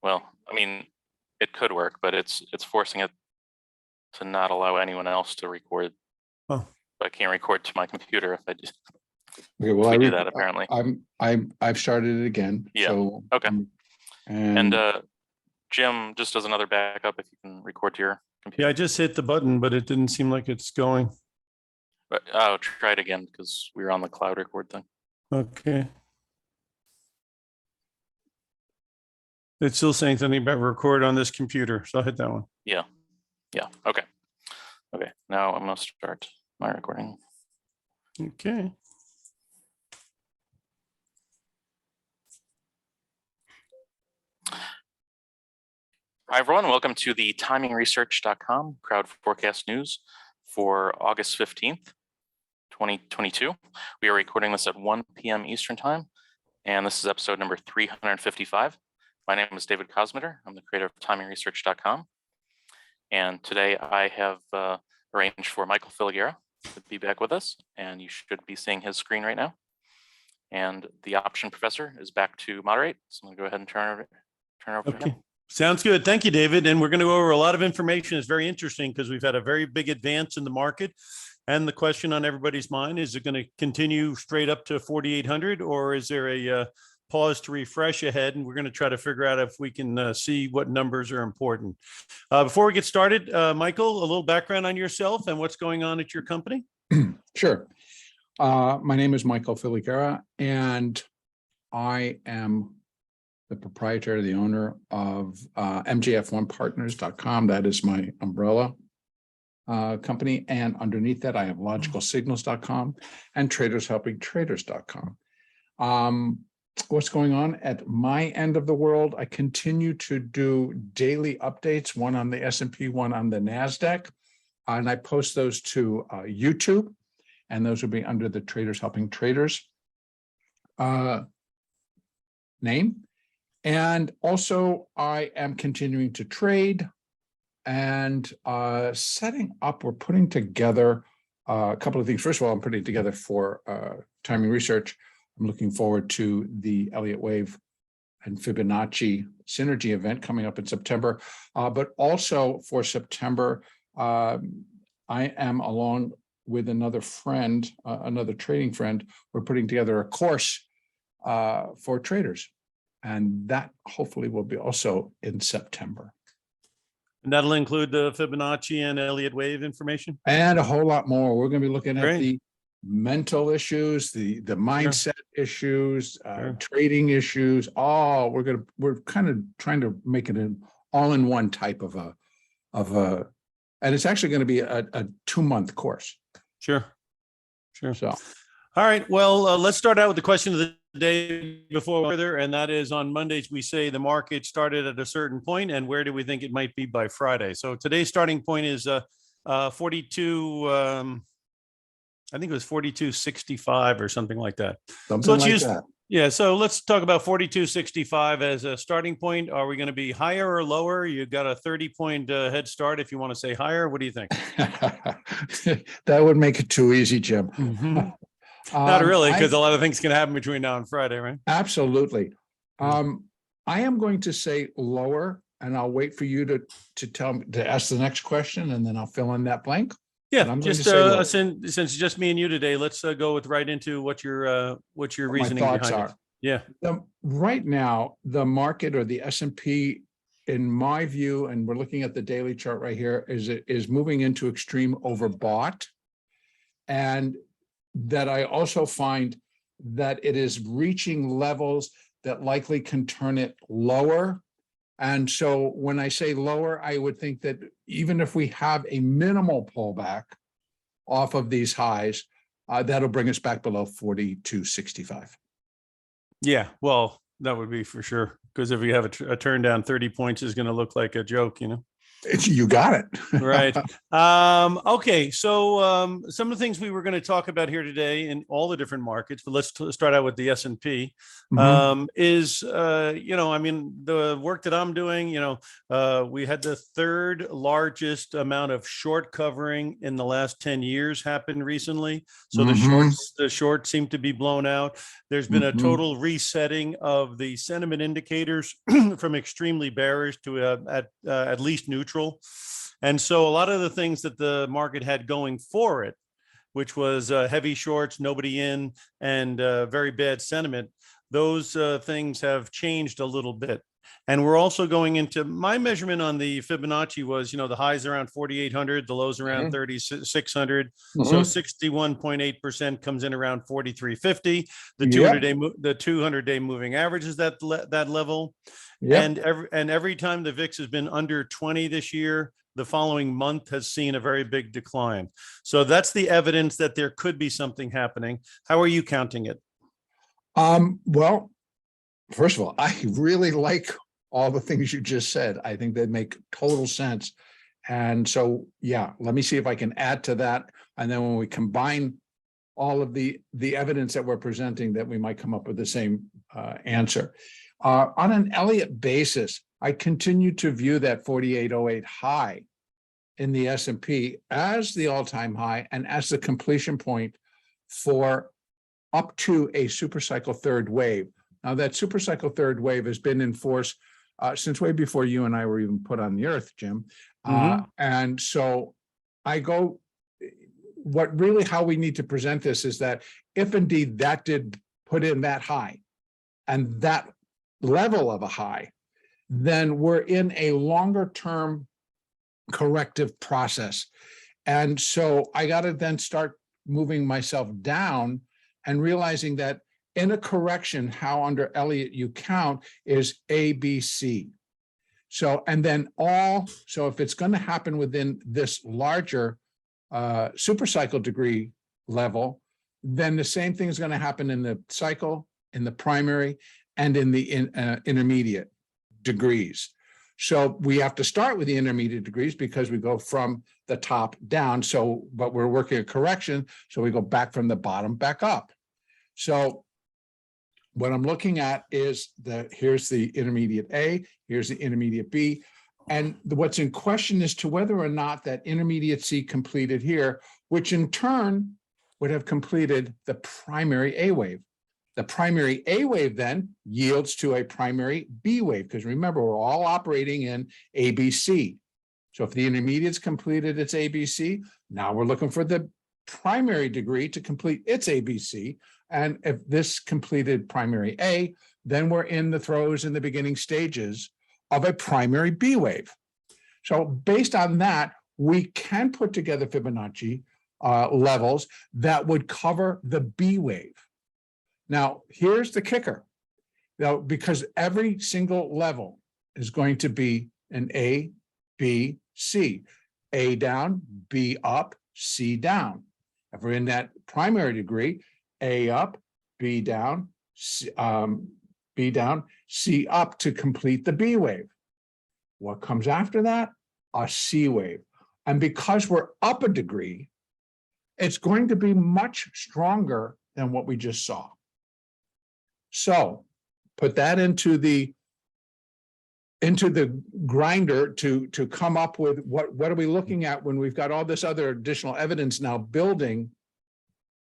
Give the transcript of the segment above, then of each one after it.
Well, I mean, it could work, but it's forcing it to not allow anyone else to record. Oh. I can't record to my computer if I do. Okay, well, We do that apparently. I've started it again. Yeah. So, Okay. and Jim, just as another backup, if you can record to your computer. Yeah, I just hit the button, but it didn't seem like it's going. But I'll try it again because we were on the cloud record thing. Okay. It's still saying something about record on this computer, so I'll hit that one. Yeah. Yeah. Okay. Okay. Now I'm going to start my recording. Okay. Hi, everyone. Welcome to the timingresearch.com crowd forecast news for August 15th, 2022. We are recording this at 1 p.m. Eastern time, and this is episode number 355. My name is David Kosmeter. I'm the creator of timingresearch.com. And today I have arranged for Michael Filighera to be back with us, and you should be seeing his screen right now. And the option professor is back to moderate. So I'm going to go ahead and turn over to him. Sounds good. Thank you, David. And we're going to go over a lot of information. It's very interesting because we've had a very big advance in the market. And the question on everybody's mind, is it going to continue straight up to 4,800, or is there a pause to refresh ahead? And we're going to try to figure out if we can see what numbers are important. Before we get started, Michael, a little background on yourself and what's going on at your company. sure. My name is Michael Filighera, and I am the proprietor, the owner of MJF1partners.com. That is my umbrella company. And underneath that, I have logicalsignals.com and tradershelpingtraders.com. What's going on at my end of the world? I continue to do daily updates, one on the S&P, one on the NASDAQ. And I post those to YouTube, and those will be under the Traders Helping Traders name. And also I am continuing to trade and setting up or putting together a couple of things. First of all, I'm putting together for timing research. I'm looking forward to the Elliott Wave and Fibonacci Synergy event coming up in September. But also for September, I am, along with another friend, another trading friend, we're putting together a course for traders. And that hopefully will be also in September. And that'll include the Fibonacci and Elliott Wave information? And a whole lot more. We're going to be looking at the mental issues, the mindset issues, trading issues. We're kind of trying to make it an all-in-one type of a, and it's actually going to be a 2-month course. Sure. So, all right. Well, let's start out with the question of the day before further, and that is, on Mondays we say the market started at a certain point, and where do we think it might be by Friday? So today's starting point is 42. I think it was 42.65 or something like that. Yeah. So let's talk about 42.65 as a starting point. Are we going to be higher or lower? You got a 30-point head start if you want to say higher. What do you think? That would make it too easy, Jim. Not really, because a lot of things can happen between now and Friday, right? Absolutely. I am going to say lower, and I'll wait for you to ask the next question, and then I'll fill in that blank. Yeah, just since it's just me and you today, let's go right into what your reasoning behind it. Yeah. Right now, the market, or the S&P, in my view, and we're looking at the daily chart right here, is moving into extreme overbought, and that I also find that it is reaching levels that likely can turn it lower. And so when I say lower, I would think that even if we have a minimal pullback off of these highs, that'll bring us back below 42.65. Yeah, well, that would be for sure. Because if we have a turn down 30 points, is going to look like a joke, you know? You got it. Right. Okay. So some of the things we were going to talk about here today in all the different markets, but let's start out with the S&P. Mhm. I mean, the work that I'm doing, we had the third largest amount of short covering in the last 10 years happen recently. So Mhm. the shorts seem to be blown out. There's been a Mhm. total resetting of the sentiment indicators from extremely bearish to at least neutral. And so a lot of the things that the market had going for it, which was heavy shorts, nobody in, and very bad sentiment, those things have changed a little bit. And we're also going into, my measurement on the Fibonacci was, the highs around 4,800, the lows around Mhm. 3,600. So Mhm. 61.8% comes in around 4,350. The Yep. 200-day moving average is that level. Yep. And every time the VIX has been under 20 this year, the following month has seen a very big decline. So that's the evidence that there could be something happening. How are you counting it? Well, first of all, I really like all the things you just said. I think they make total sense. And so, yeah, let me see if I can add to that. And then when we combine all of the evidence that we're presenting, that we might come up with the same answer. On an Elliott basis, I continue to view that 4808 high in the S&P as the all-time high and as the completion point for up to a supercycle third wave. Now, that supercycle third wave has been in force since way before you and I were even put on the earth, Jim. And so I go, how we need to present this is that if indeed that did put in that high and that level of a high, then we're in a longer term corrective process. And so I got to then start moving myself down and realizing that in a correction, how under Elliott you count is A, B, C. So, and then so if it's going to happen within this larger supercycle degree level, then the same thing is going to happen in the cycle, in the primary, and in the intermediate degrees. So we have to start with the intermediate degrees because we go from the top down. So, but we're working a correction. So we go back from the bottom back up. So what I'm looking at is here's the intermediate A, here's the intermediate B. And what's in question is to whether or not that intermediate C completed here, which in turn would have completed the primary A wave. The primary A wave then yields to a primary B wave, because remember, we're all operating in ABC. So if the intermediate's completed its ABC, now we're looking for the primary degree to complete its ABC. And if this completed primary A, then we're in the throes in the beginning stages of a primary B wave. So based on that, we can put together Fibonacci levels that would cover the B wave. Now, here's the kicker. Now, because every single level is going to be an A, B, C. A down, B up, C down. If we're in that primary degree, A up, B down, B down, C up to complete the B wave. What comes after that? A C wave. And because we're up a degree, it's going to be much stronger than what we just saw. So put that into the grinder to come up with what are we looking at when we've got all this other additional evidence now building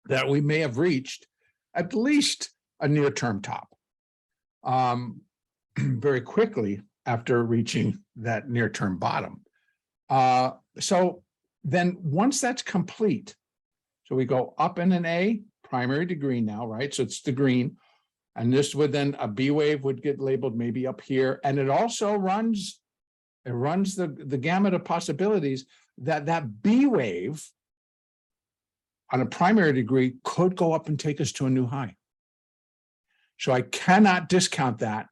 that we may have reached at least a near-term top very quickly after reaching that near-term bottom. So then once that's complete, so we go up in an A, primary degree now, right? So it's the green. And this would then, a B wave would get labeled maybe up here. And it also runs the gamut of possibilities that B wave on a primary degree could go up and take us to a new high. So I cannot discount that.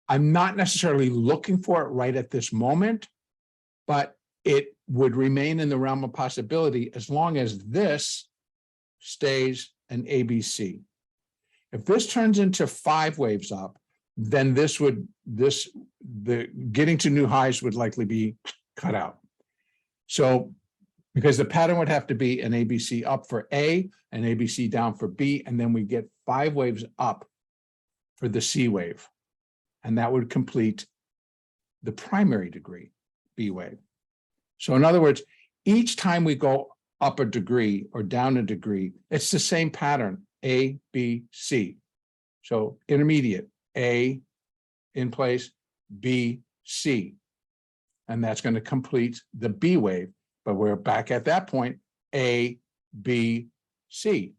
I'm not necessarily looking for it right at this moment, but it would remain in the realm of possibility as long as this stays an ABC. If this turns into 5 waves up, then the getting to new highs would likely be cut out. So because the pattern would have to be an ABC up for A, an ABC down for B, and then we get 5 waves up for the C wave. And that would complete the primary degree, B wave. So in other words, each time we go up a degree or down a degree, it's the same pattern, A, B, C. So intermediate, A in place, B, C. And that's going to complete the B wave. But we're back at that point, A, B, C.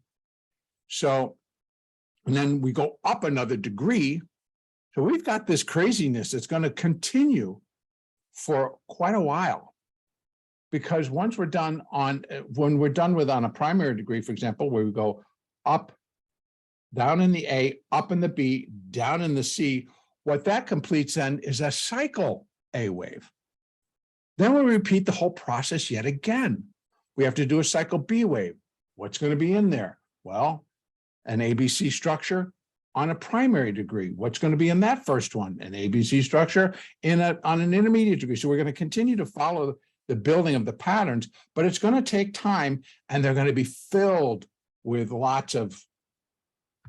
So, and then we go up another degree. So we've got this craziness that's going to continue for quite a while. Because once we're done on, when we're done with on a primary degree, for example, where we go up, down in the A, up in the B, down in the C, what that completes then is a cycle A wave. Then we repeat the whole process yet again. We have to do a cycle B wave. What's going to be in there? Well, an ABC structure on a primary degree. What's going to be in that first one? An ABC structure on an intermediate degree. So we're going to continue to follow the building of the patterns, but it's going to take time, and they're going to be filled with lots of,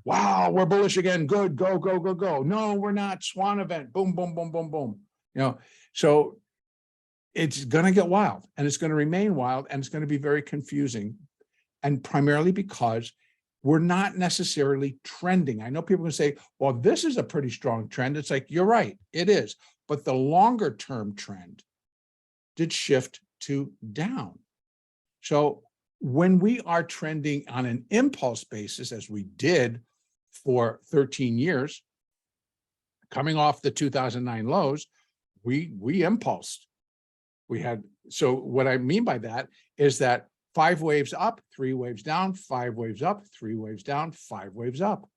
wow, we're bullish again. Good, go, go, go, go. No, we're not. Swan event. Boom, boom, boom, boom, boom. So it's going to get wild, and it's going to remain wild, and it's going to be very confusing, and primarily because we're not necessarily trending. I know people can say, well, this is a pretty strong trend. It's like, you're right, it is. But the longer term trend did shift to down. So when we are trending on an impulse basis, as we did for 13 years, coming off the 2009 lows, we impulsed. We had, so what I mean by that is that 5 waves up, 3 waves down, 5 waves up, 3 waves down, 5 waves up.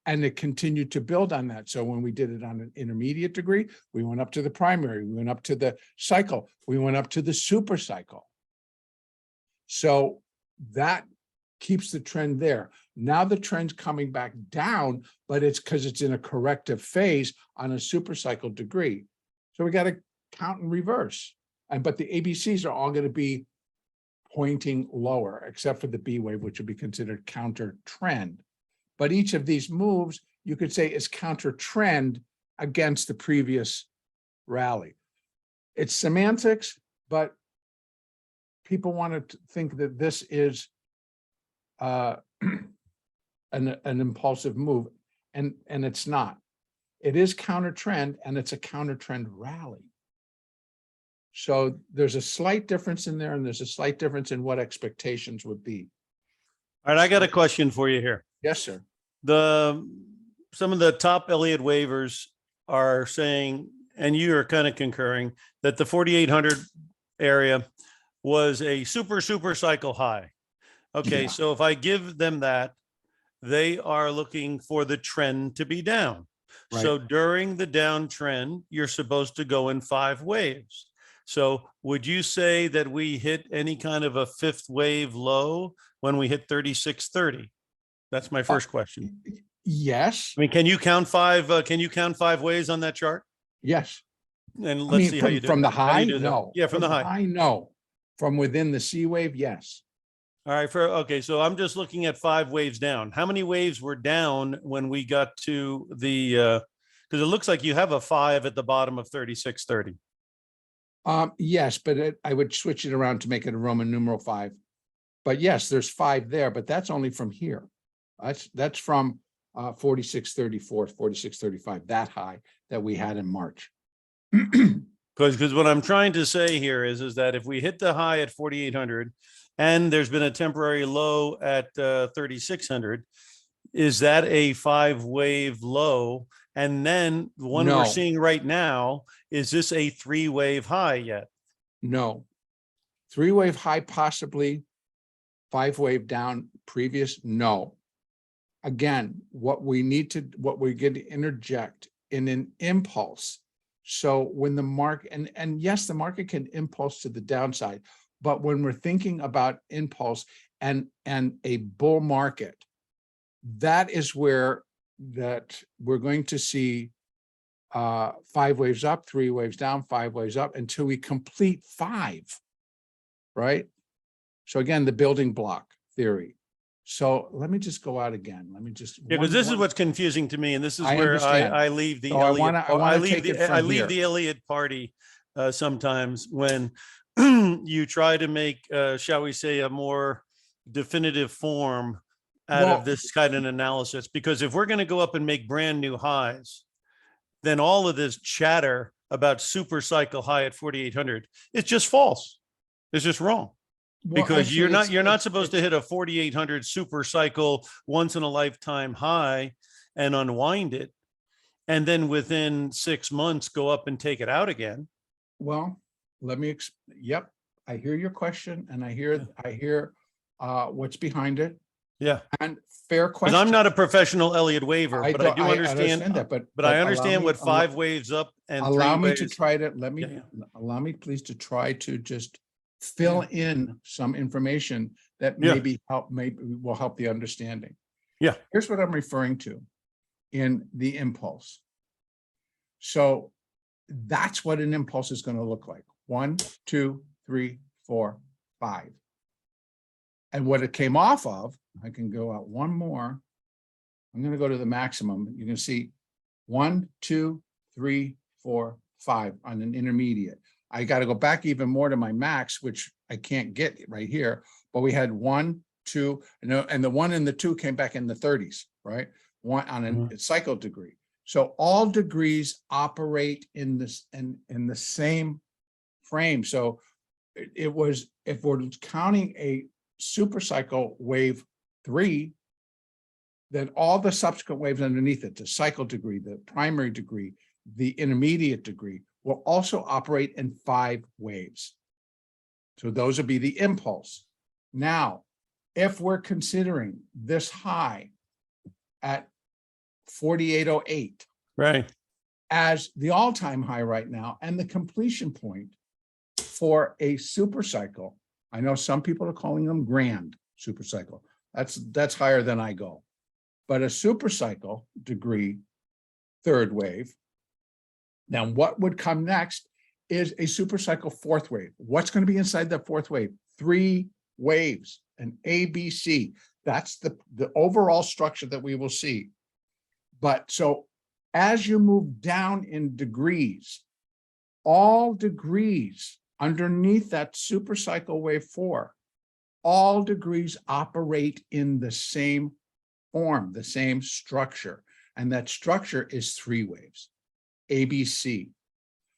And it continued to build on that. So when we did it on an intermediate degree, we went up to the primary, we went up to the cycle, we went up to the super cycle. So that keeps the trend there. Now the trend's coming back down, but it's because it's in a corrective phase on a super cycle degree. So we got to count in reverse. But the ABCs are all going to be pointing lower, except for the B wave, which would be considered counter trend. But each of these moves, you could say, is counter trend against the previous rally. It's semantics, but people want to think that this is an impulsive move, and it's not. It is counter trend, and it's a counter trend rally. So there's a slight difference in there, and there's a slight difference in what expectations would be. All right, I got a question for you here. Yes, sir. Some of the top Elliott waivers are saying, and you are kind of concurring, that the 4,800 area was a super cycle high. Okay, Yeah. so if I give them that, they are looking for the trend to be down. Right. So during the downtrend, you're supposed to go in 5 waves. So would you say that we hit any kind of a 5th wave low when we hit 3630? That's my first question. Yes. I mean, can you count 5? Can you count 5 waves on that chart? Yes. And let's see how you do from it. the How do high. you do that? No. Yeah, from the high. No. From within the C wave. Yes. All right. Okay. So I'm just looking at 5 waves down. How many waves were down when we got to the? Because it looks like you have a 5 at the bottom of 3630. Yes, but I would switch it around to make it a Roman numeral 5. But yes, there's 5 there, but that's only from here. That's from 4634, 4635, that high that we had in March. Because what I'm trying to say here is that if we hit the high at 4,800 and there's been a temporary low at 3,600, is that a 5 wave low? And then the one we're seeing right now, is this a 3 wave high yet? No. 3 wave high, possibly. 5 wave down previous. No. Again, what we're going to interject in an impulse. So when the market, and yes, the market can impulse to the downside, but when we're thinking about impulse and a bull market, that is where that we're going to see 5 waves up, 3 waves down, 5 waves up until we complete 5, right? So again, the building block theory. So let me just go out again. Let me just. Yeah, because this is what's confusing to me, and this is I where understand. I leave the So I Elliott. wanna take it from I leave here. the Elliott party sometimes when you try to make, shall we say, a more definitive form out Well- of this kind of analysis. Because if we're going to go up and make brand new highs, then all of this chatter about super cycle high at 4,800, it's just false. It's just wrong. Well, Because actually, you're not supposed to hit a 4,800 super cycle once in a lifetime high and unwind it, and then within 6 months go up and take it out again. Well, let me, yep, I hear your question and I hear what's behind it, Yeah, and fair because question. I'm not a professional Elliott waver, but I do understand that, but I allow understand me- what 5 waves up and 3 allow me to waves. try to, let me, Yeah, allow me please to try to just fill in some information that Yeah. maybe will help the understanding. Yeah. Here's what I'm referring to in the impulse. So that's what an impulse is going to look like. 1, 2, 3, 4, 5. And what it came off of, I can go out one more. I'm going to go to the maximum. You can see 1, 2, 3, 4, 5 on an intermediate. I got to go back even more to my max, which I can't get right here. But we had 1, 2, and the 1 and the 2 came back in the 30s, right? 1 on a cycle degree. So all degrees operate in this in the same frame. So it was, if we're counting a super cycle wave 3, then all the subsequent waves underneath it, the cycle degree, the primary degree, the intermediate degree, will also operate in 5 waves. So those would be the impulse. Now, if we're considering this high at 4,808 right. as the all-time high right now and the completion point for a super cycle, I know some people are calling them grand super cycle. That's higher than I go. But a super cycle degree, 3rd wave. Now, what would come next is a super cycle 4th wave. What's going to be inside that 4th wave? 3 waves, an ABC. That's the overall structure that we will see. But so as you move down in degrees, all degrees underneath that super cycle wave 4, all degrees operate in the same form, the same structure. And that structure is 3 waves, ABC.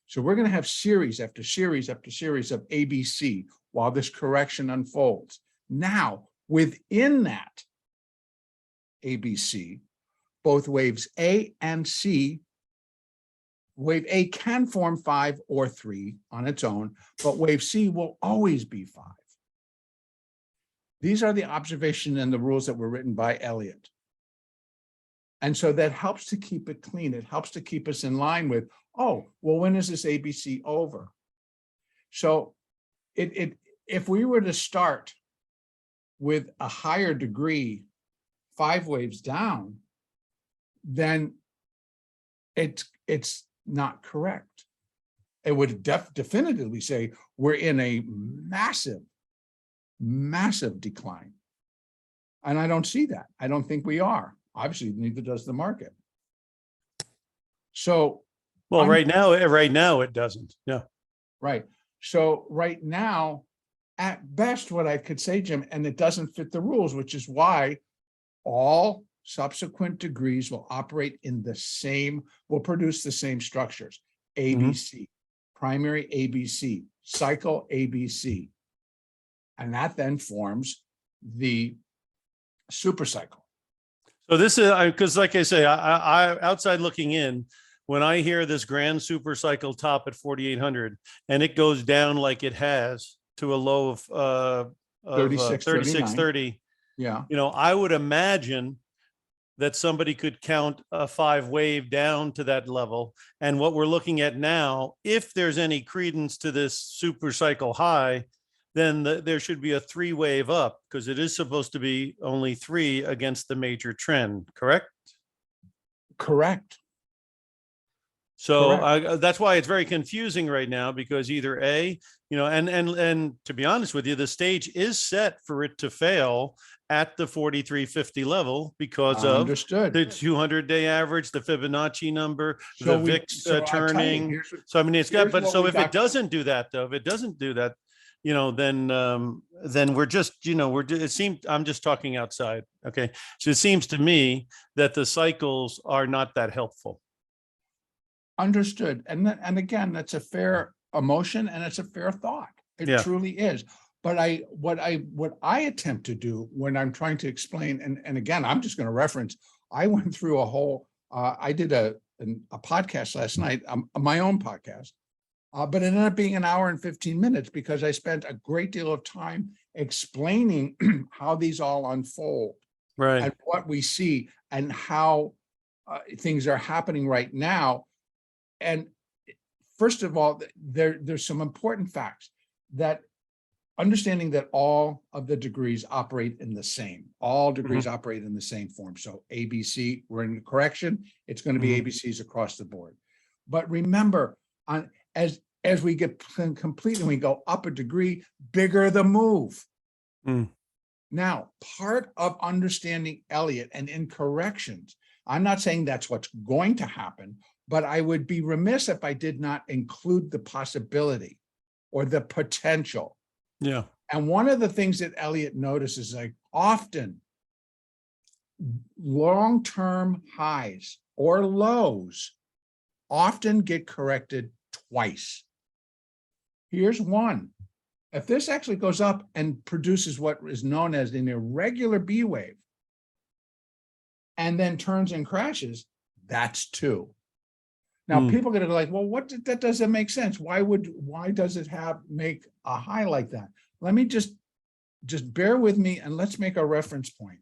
So we're going to have series after series after series of ABC while this correction unfolds. Now, within that ABC, both waves A and C, wave A can form 5 or 3 on its own, but wave C will always be 5. These are the observation and the rules that were written by Elliott. And so that helps to keep it clean. It helps to keep us in line with, oh, well, when is this ABC over? So if we were to start with a higher degree, 5 waves down, then it's not correct. It would definitively say we're in a massive decline. And I don't see that. I don't think we are. Obviously, neither does the market. So, Well, right now it doesn't. Yeah. right. So right now, at best, what I could say, Jim, and it doesn't fit the rules, which is why all subsequent degrees will operate in the same, will produce the same structures. ABC, primary ABC, cycle ABC. And that then forms the super cycle. So this is, because like I say, I outside looking in, when I hear this grand super cycle top at 4,800 and it goes down like it has to a low of 3630, Yeah. you know, I would imagine that somebody could count a 5 wave down to that level. And what we're looking at now, if there's any credence to this super cycle high, then there should be a 3 wave up, because it is supposed to be only 3 against the major trend, correct? Correct. So Correct. that's why it's very confusing right now, because either A, and to be honest with you, the stage is set for it to fail at the 4350 level because of Understood. the 200-day average, the Fibonacci number, So the we- VIX so I'll tell you, turning. here's what- So I mean, it's got, here's but what so we if got- it doesn't do that, though, if it doesn't do that, then we're just, it seems, I'm just talking outside. Okay. So it seems to me that the cycles are not that helpful. Understood. And again, that's a fair emotion and it's a fair thought. It Yeah. truly is. But what I attempt to do when I'm trying to explain, and again, I'm just going to reference, I went through a whole, I did a podcast last night, my own podcast, but it ended up being an hour and 15 minutes because I spent a great deal of time explaining how these all unfold Right. and what we see and how things are happening right now. And first of all, there's some important facts that understanding that all of the degrees operate in the same, all degrees operate in the same form. So ABC, we're in correction, it's going to be ABCs across the board. But remember, as we get complete and we go up a degree, bigger the move. Now, part of understanding Elliott and in corrections, I'm not saying that's what's going to happen, but I would be remiss if I did not include the possibility or the potential. Yeah. And one of the things that Elliott notices, like often long-term highs or lows often get corrected twice. Here's one. If this actually goes up and produces what is known as an irregular B wave and then turns and crashes, that's two. Now, people are going to go like, well, that doesn't make sense. Why does it make a high like that? Let me just bear with me and let's make a reference point.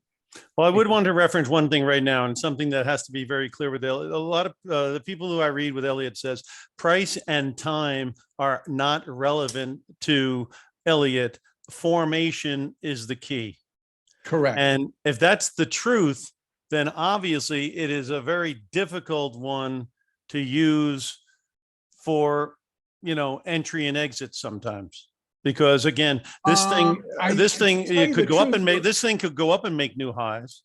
Well, I would want to reference one thing right now, and something that has to be very clear with Elliott. A lot of the people who I read with Elliott says price and time are not relevant to Elliott. Formation is the key. Correct. And if that's the truth, then obviously it is a very difficult one to use for, entry and exit sometimes. Because again, this thing it could go up and this thing could go up and make new highs.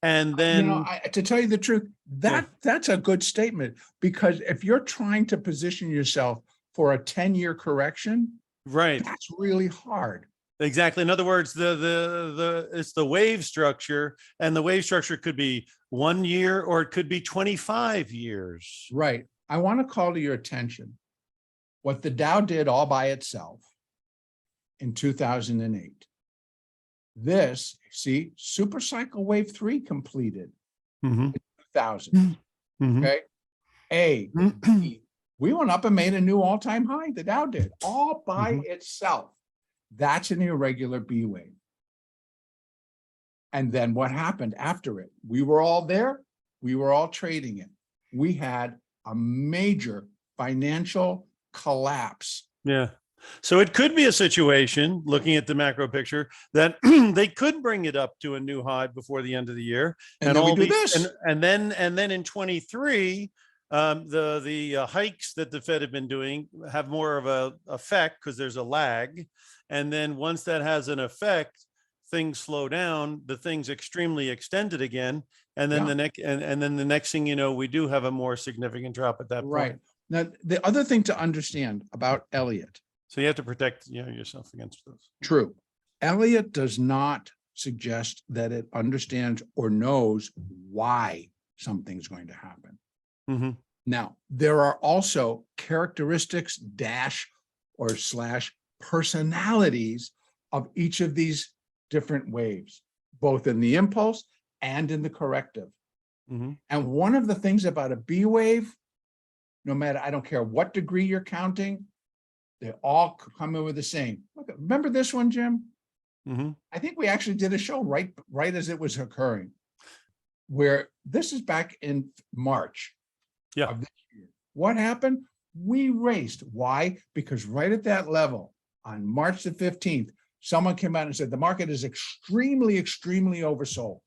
And then, to tell you the truth, that's a good statement, because if you're trying to position yourself for a 10-year correction, right, that's really hard. Exactly. In other words, it's the wave structure, and the wave structure could be 1 year or it could be 25 years. Right. I want to call to your attention what the Dow did all by itself in 2008. This, see, super cycle wave 3 completed in 2000. Okay. We went up and made a new all-time high. The Dow did all by itself. That's an irregular B wave. And then what happened after it? We were all there. We were all trading it. We had a major financial collapse. Yeah. So it could be a situation, looking at the macro picture, that they could bring it up to a new high before the end of the year, and then we do this, and then in 23, the hikes that the Fed have been doing have more of a effect because there's a lag, and then once that has an effect, things slow down. The thing's extremely extended again, and then the next thing you know, we do have a more significant drop at that point. Right. Now, the other thing to understand about Elliott. So you have to protect yourself against those. True. Elliott does not suggest that it understands or knows why something's going to happen. Now, there are also characteristics / personalities of each of these different waves, both in the impulse and in the corrective. And one of the things about a B wave, no matter, I don't care what degree you're counting, they all come in with the same. Look, remember this one, Jim? I think we actually did a show right as it was occurring, where this is back in March of this year. What happened? We raced. Why? Because right at that level, on March the 15th, someone came out and said, the market is extremely, extremely oversold.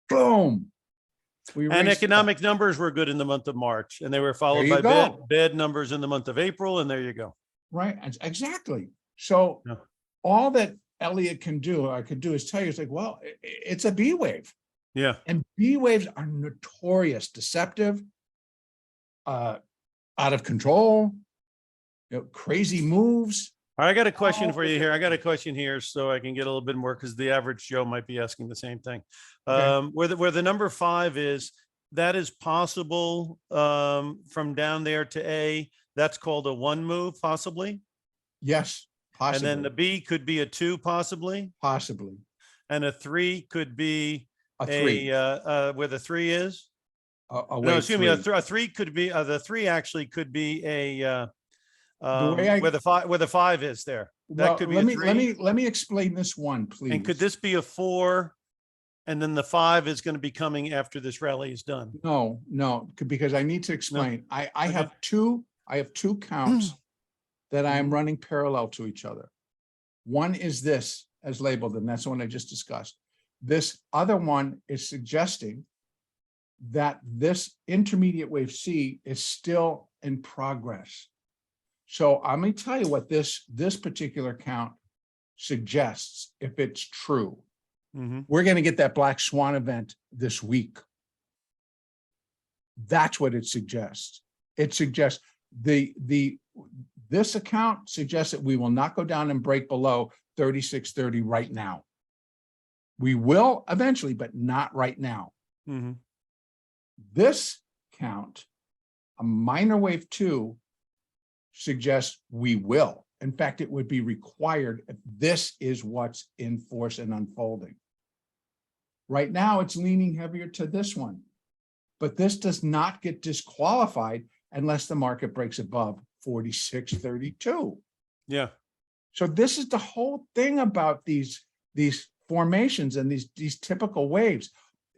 Boom. We And raced economic numbers were good in the month of March, and they were followed you by bad, go. bad numbers in the month of April, and there you go. Right, exactly. So Yeah. all that Elliot can do, I could do is tell you, it's like, well, it's a B wave. Yeah. And B waves are notorious, deceptive, out of control, crazy moves. All right, I got a question all for you over here. I the got a place. question here so I can get a little bit more, because the average Joe might be asking the same thing. Okay. Where the number 5 is, that is possible from down there to A. That's called a 1 move, possibly. Yes, And then the possibly, B could be a 2, possibly. possibly. And a 3 could be A 3, where the 3 is. a No, wave excuse me, a 3. 3 could be, the 3 actually could be a, The way I, where the 5 is there. That well, could be a 3. let me explain this one, please. And could this be a 4? And then the 5 is going to be coming after this rally is done. No, because I need to explain. I Okay. have two counts that I am running parallel to each other. One is this as labeled, and that's the one I just discussed. This other one is suggesting that this intermediate wave C is still in progress. So I'm going to tell you what this particular count suggests, if it's true. Mhm. We're going to get that black swan event this week. That's what it suggests. It suggests this account suggests that we will not go down and break below 36.30 right now. We will eventually, but not right now. Mhm. This count, a minor wave 2, suggests we will. In fact, it would be required if this is what's in force and unfolding. Right now, it's leaning heavier to this one, but this does not get disqualified unless the market breaks above 46.32. Yeah. So this is the whole thing about these formations and these typical waves.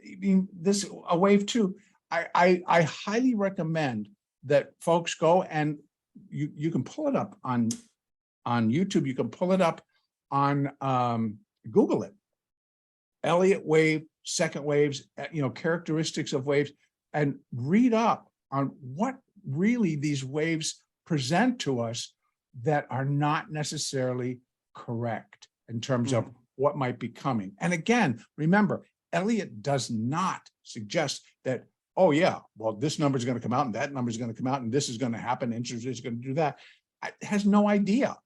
I mean, a wave 2. I highly recommend that folks go and you can pull it up on YouTube. You can pull it up on Google it. Elliott wave, second waves, characteristics of waves, and read up on what really these waves present to us that are not necessarily correct in terms of what might be coming. And again, remember, Elliott does not suggest that, oh yeah, well, this number is going to come out and that number is going to come out and this is going to happen, interest is going to do that. It has no idea.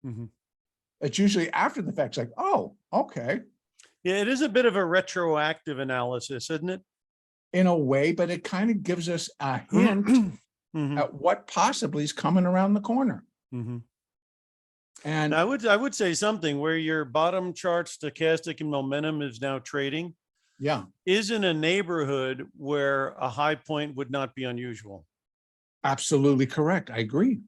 Mhm. It's usually after the fact, it's like, oh, okay, Yeah, it is a bit of a retroactive analysis, isn't it? in a way, but it kind of gives us a hint Mhm. at what possibly is coming around the corner. Mhm. And I would say something where your bottom chart, stochastic and momentum, is now trading, yeah, is in a neighborhood where a high point would not be unusual. absolutely correct. I agree.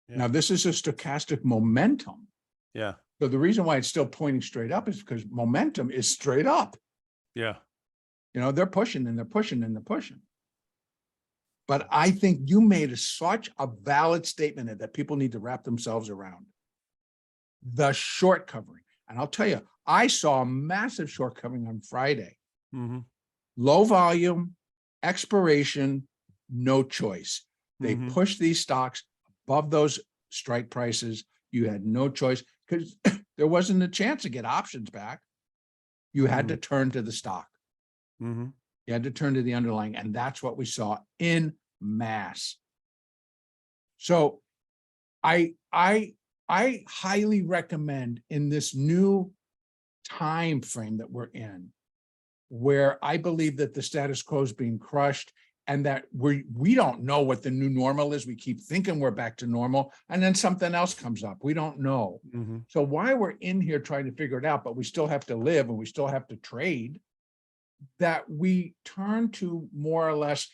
Yeah. Now, this is a stochastic momentum. Yeah. So the reason why it's still pointing straight up is because momentum is straight up. Yeah. They're pushing and they're pushing and they're pushing. But I think you made such a valid statement that people need to wrap themselves around. The short covering. And I'll tell you, I saw a massive short covering on Friday. Mhm. Low volume, expiration, no choice. They Mhm. pushed these stocks above those strike prices. You had no choice because there wasn't a chance to get options back. You had to turn to the stock. Mhm. You had to turn to the underlying, and that's what we saw in mass. So I highly recommend in this new time frame that we're in, where I believe that the status quo is being crushed and that we don't know what the new normal is. We keep thinking we're back to normal, and then something else comes up. We don't know. Mhm. So why we're in here trying to figure it out, but we still have to live and we still have to trade, that we turn to more or less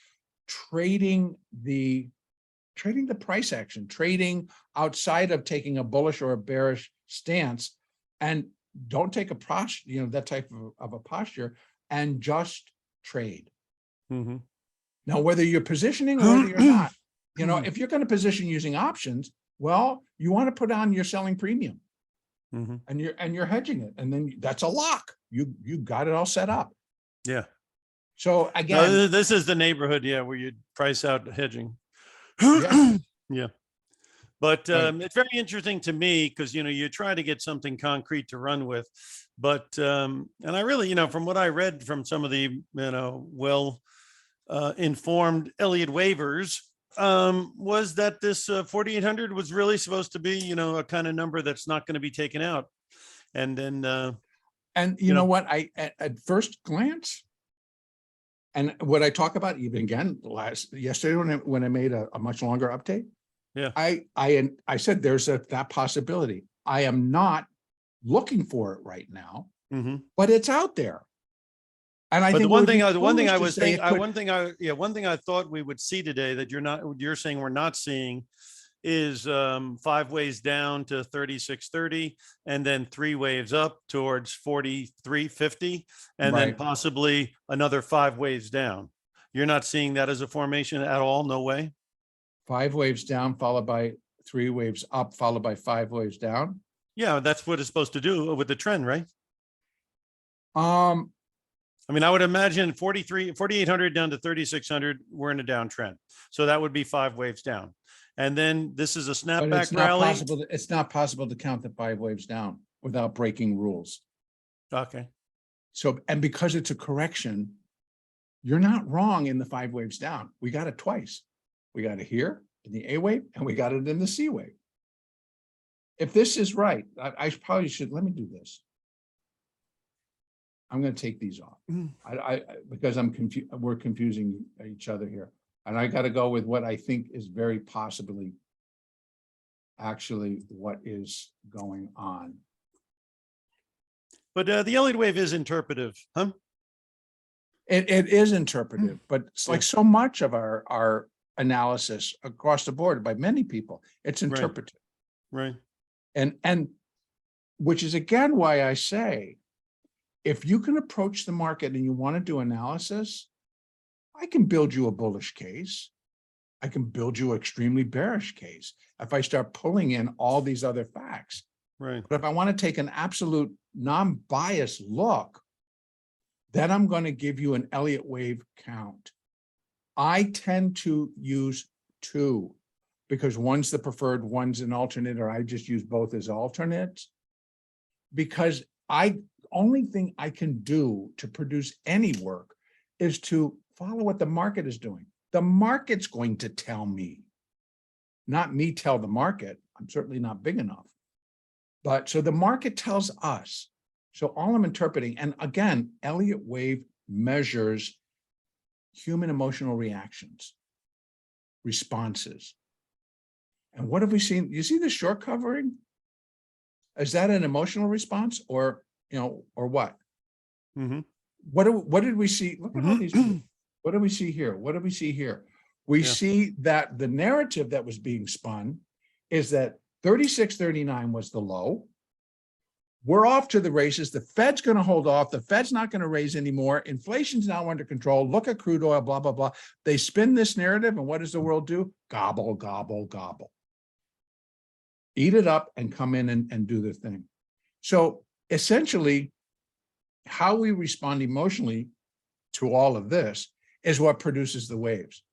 trading the price action, trading outside of taking a bullish or a bearish stance, and don't take a posture, that type of a posture, and just trade. Mhm. Now, whether you're positioning or whether you're not, if you're going to position using options, well, you want to put on your selling premium Mhm. and you're hedging it. And then that's a lock. You got it all set up. Yeah. So No, again, this is the neighborhood, yeah, where you price out hedging. Yeah. Yeah. But Right. it's very interesting to me because, you try to get something concrete to run with. But, and I really, from what I read from some of the, well informed Elliott waivers, was that this 4,800 was really supposed to be, a kind of number that's not going to be taken out. And then, and you you know know. what, at first glance, and what I talk about even again yesterday when I made a much longer update, Yeah. I said there's that possibility. I am not looking for it right now, Mhm. but it's out there. And I But think the one thing I was thinking, could, one thing I thought we would see today that you're saying we're not seeing is 5 waves down to 36.30 and then 3 waves up towards 43.50 and then Right. possibly another 5 waves down. You're not seeing that as a formation at all? No way. 5 waves down, followed by 3 waves up, followed by 5 waves down. Yeah, that's what it's supposed to do with the trend, right? Um, I mean, I would imagine 4,800 down to 3,600, we're in a downtrend. So that would be 5 waves down. And then this is a but snapback rally. it's not possible to count the 5 waves down without breaking rules. Okay. So, and because it's a correction, you're not wrong in the 5 waves down. We got it twice. We got it here in the A wave and we got it in the C wave. If this is right, I probably should, let me do this. I'm going to take these off. Because I'm confused, we're confusing each other here. And I got to go with what I think is very possibly actually what is going on. But the Elliott wave is interpretive, huh? It is interpretive, but it's like so much of our analysis across the board by many people, it's interpretive. Right. And which is again why I say, if you can approach the market and you want to do analysis, I can build you a bullish case. I can build you an extremely bearish case if I start pulling in all these other facts. Right. But if I want to take an absolute non-biased look, then I'm going to give you an Elliott wave count. I tend to use 2 because one's the preferred, one's an alternate, or I just use both as alternates. Because only thing I can do to produce any work is to follow what the market is doing. The market's going to tell me, not me tell the market. I'm certainly not big enough. But so the market tells us. So all I'm interpreting, and again, Elliott wave measures human emotional reactions, responses. And what have we seen? You see the short covering? Is that an emotional response or, or what? Mm-hmm. What did we see? Look at all these. What do we see here? What do we see here? We see that the narrative that was being spun is that 36.39 was the low. We're off to the races. The Fed's going to hold off. The Fed's not going to raise anymore. Inflation's now under control. Look at crude oil, blah, blah, blah. They spin this narrative, and what does the world do? Gobble, gobble, gobble. Eat it up and come in and do the thing. So essentially, how we respond emotionally to all of this is what produces the waves.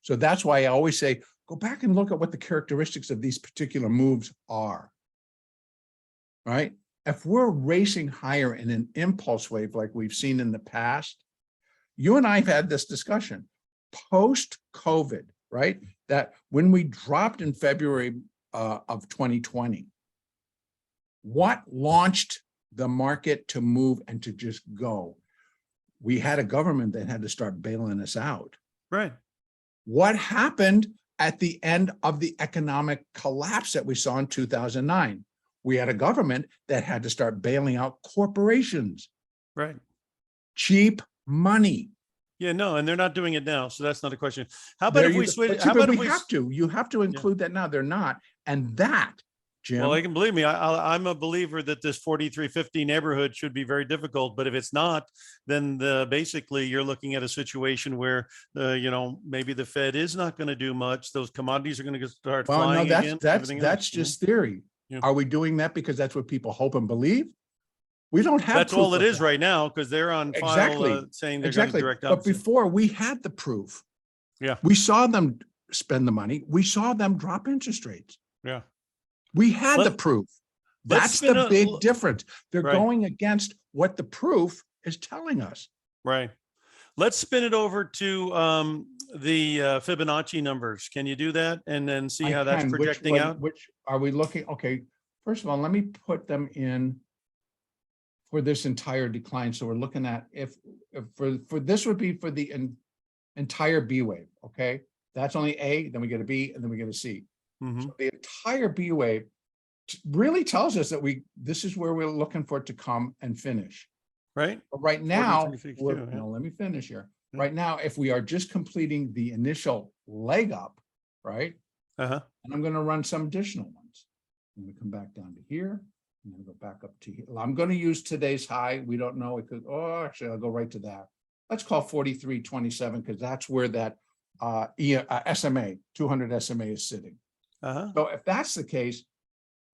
So that's why I always say, go back and look at what the characteristics of these particular moves are, right? If we're racing higher in an impulse wave like we've seen in the past, you and I have had this discussion post-COVID, right? That when we dropped in February of 2020, what launched the market to move and to just go? We had a government that had to start bailing us out. Right. What happened at the end of the economic collapse that we saw in 2009? We had a government that had to start bailing out corporations. Right. Cheap money. Yeah, no, and they're not doing it now. So that's not a question. How about if we switch? How but about we if we have to? You have to include that now. They're not. And that, Jim. Well, I can believe me. I'm a believer that this 43.50 neighborhood should be very difficult. But if it's not, then basically you're looking at a situation where maybe the Fed is not going to do much. Those commodities are going to start flying again. That's just theory. Yeah. Are we doing that because that's what people hope and believe? We don't have. That's all proof it of is that. right now, because they're on file Exactly. saying they're going to Exactly. direct But opposite. before we had the proof. Yeah. We saw them spend the money. We saw them drop interest rates. Yeah. We had the Let- proof. let's That's spin the a- big difference. They're Right. going against what the proof is telling us. Right. Let's spin it over to the Fibonacci numbers. Can you do that? And then see how that's projecting out? Which are we looking? Okay, first of all, let me put them in for this entire decline. So we're looking at if for this would be for the entire B wave. Okay, that's only A, then we get a B, and then we get a C. Mhm. So the entire B wave really tells us that this is where we're looking for it to come and finish. Right. But right now, 43.62, yeah. no, let me finish here. Yeah. Right now, if we are just completing the initial leg up, right? Uh-huh. And I'm going to run some additional ones. I'm going to come back down to here. I'm going to go back up to here. I'm going to use today's high. We don't know. It could, oh, actually, I'll go right to that. Let's call 43.27 because that's where that SMA, 200 SMA is sitting. Uh-huh. So if that's the case,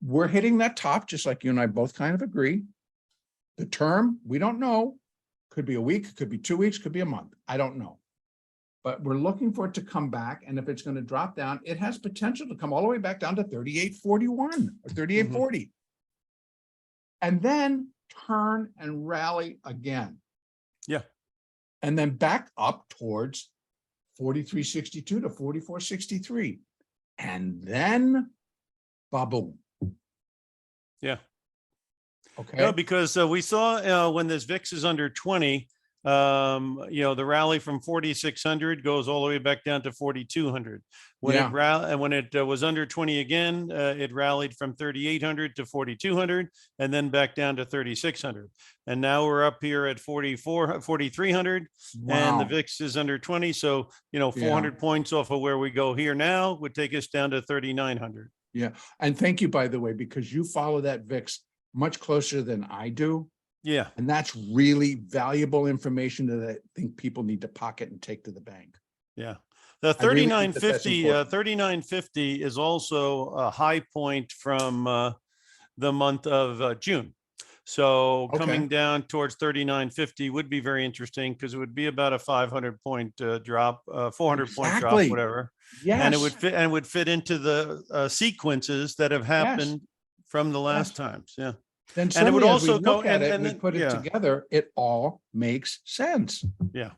we're hitting that top, just like you and I both kind of agree. The term, we don't know. Could be a week, could be 2 weeks, could be a month. I don't know. But we're looking for it to come back. And if it's going to drop down, it has potential to come all the way back down to 38.41 or 38.40. And then turn and rally again. Yeah. And then back up towards 43.62 to 44.63. And then ba-boom. Yeah. Okay. No, because we saw when this VIX is under 20, the rally from 4,600 goes all the way back down to 4,200. When it was under 20 again, it rallied from 3,800 to 4,200 and then back down to 3,600. And now we're up here at 4,300 and the VIX is under 20. So, 400 points off of where we go here now would take us down to 3,900. Yeah. And thank you, by the way, because you follow that VIX much closer than I do. Yeah. And that's really valuable information that I think people need to pocket and take to the bank. Yeah. The really think that that's 3950 is also a high point from the month of June. So coming down towards 3950 would be very interesting because it would be about a 500 point drop, 400 point drop, whatever. Yes. And it would fit into the sequences that have happened from the last times. Yeah. Then and it would also go and we put it together. It all makes sense. Yeah.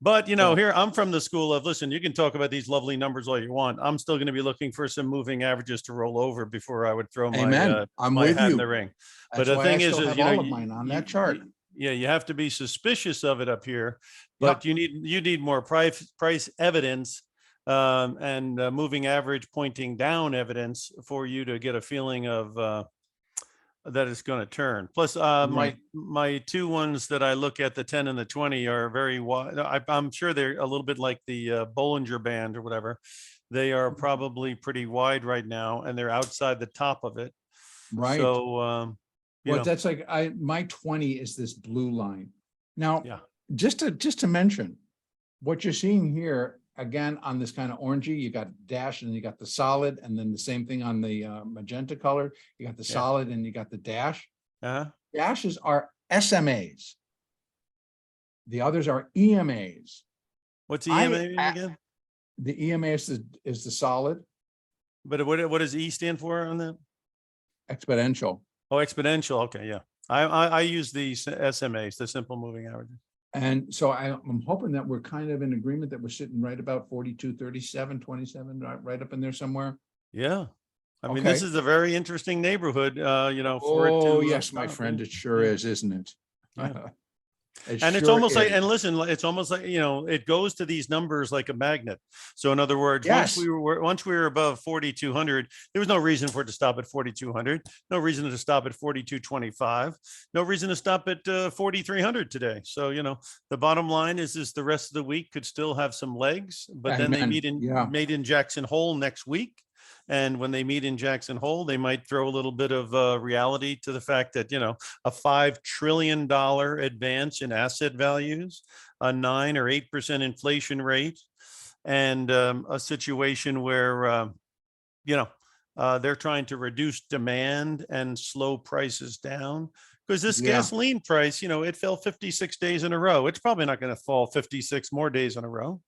But, here I'm from the school of, listen, you can talk about these lovely numbers all you want. I'm still going to be looking for some moving averages to roll over before I would throw my, my hat in the ring. That's but the thing is, all of mine on that chart. You have to be suspicious of it up here, but you need more price evidence and moving average pointing down evidence for you to get a feeling of that it's going to turn. Plus, my two ones that I look at, the 10 and the 20, are very wide. I'm sure they're a little bit like the Bollinger Band or whatever. They are probably pretty wide right now, and they're outside the top of it. Right. So, that's like my 20 is this blue line. Now, just to mention what you're seeing here. Again, on this kind of orangey, you got dash and you got the solid, and then the same thing on the magenta color. You got the solid and you got the dash. Dashes are SMAs. The others are EMAs. What's EMA again? The EMA is the solid. But what does E stand for on that? Exponential. Oh, exponential. Okay, yeah. I use the SMAs, the simple moving averages. And so I'm hoping that we're kind of in agreement that we're sitting right about 42, 37, 27, right up in there somewhere. Yeah. I mean, this is a very interesting neighborhood, for it to. Oh, yes, my friend, it sure is, isn't it? Yeah. And it's almost like, and listen, it's almost like, it goes to these numbers like a magnet. So in other words, once we were above 4,200, there was no reason for it to stop at 4,200, no reason to stop at 4,225, no reason to stop at 4,300 today. So, the bottom line is the rest of the week could still have some legs, but then they meet in Jackson Hole next week. And when they meet in Jackson Hole, they might throw a little bit of reality to the fact that, a $5 trillion advance in asset values, a 9 or 8% inflation rate, and a situation where, They're trying to reduce demand and slow prices down. Because this Yeah. gasoline price, it fell 56 days in a row. It's probably not going to fall 56 more days in a row.